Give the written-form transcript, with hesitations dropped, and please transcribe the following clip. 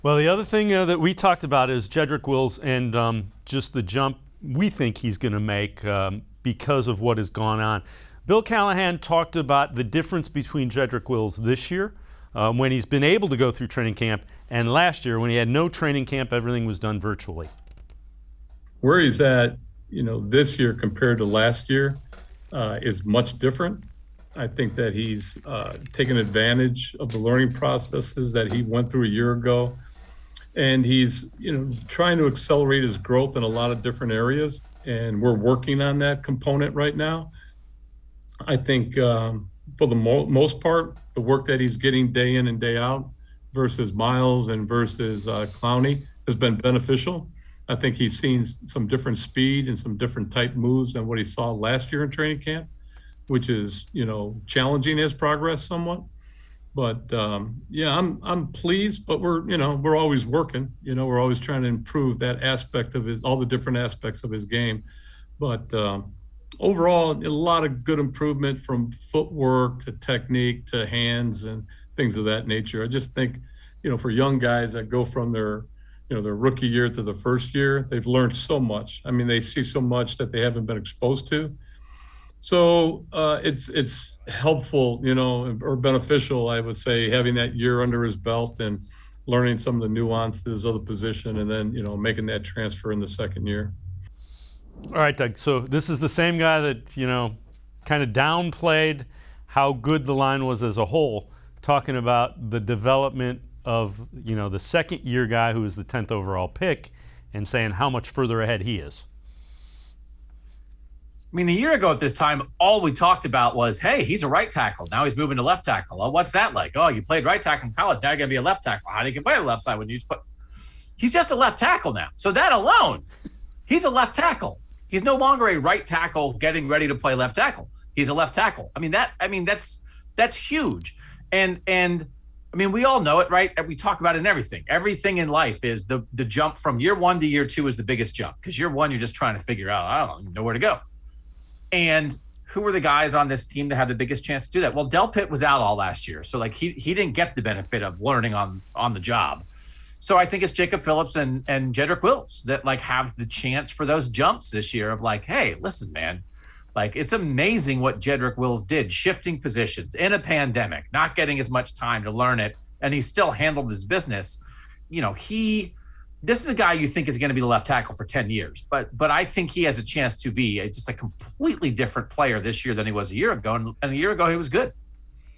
Well, the other thing that we talked about is Jedrick Wills and just the jump we think he's going to make because of what has gone on. Bill Callahan talked about the difference between Jedrick Wills this year when he's been able to go through training camp and last year when he had no training camp, everything was done virtually. Where he's at, this year compared to last year is much different. I think that he's taken advantage of the learning processes that he went through a year ago. And he's, trying to accelerate his growth in a lot of different areas. And we're working on that component right now. I think for the most part, the work that he's getting day in and day out versus Miles and versus Clowney has been beneficial. I think he's seen some different speed and some different type moves than what he saw last year in training camp, which is, challenging his progress somewhat. But I'm pleased, but we're always working, we're always trying to improve that aspect of all the different aspects of his game. But overall, a lot of good improvement from footwork to technique to hands and things of that nature. I just think, for young guys that go from their rookie year to the first year, they've learned so much. I mean, they see so much that they haven't been exposed to. So it's helpful, or beneficial, I would say, having that year under his belt and learning some of the nuances of the position and then, making that transfer in the second year. All right, Doug. So this is the same guy that, kind of downplayed how good the line was as a whole, talking about the development of, the second year guy who was the 10th overall pick and saying how much further ahead he is. I mean, a year ago at this time, all we talked about was, hey, he's a right tackle. Now he's moving to left tackle. Oh, what's that like? Oh, you played right tackle in college. Now you're going to be a left tackle. How do you can play the left side when you just put? He's just a left tackle now. So that alone, he's a left tackle. He's no longer a right tackle getting ready to play left tackle. He's a left tackle. That's huge. And I mean, we all know it, right? We talk about it in everything. Everything in life is the jump from year one to year two is the biggest jump. Because year one, you're just trying to figure out, I don't even know where to go. And who were the guys on this team that had the biggest chance to do that? Well, Del Pitt was out all last year. So he didn't get the benefit of learning on the job. So I think it's Jacob Phillips and Jedrick Wills that have the chance for those jumps this year of hey, listen, man, it's amazing what Jedrick Wills did, shifting positions in a pandemic, not getting as much time to learn it. And he still handled his business. This is a guy you think is going to be the left tackle for 10 years, but I think he has a chance to be just a completely different player this year than he was a year ago. And a year ago, he was good.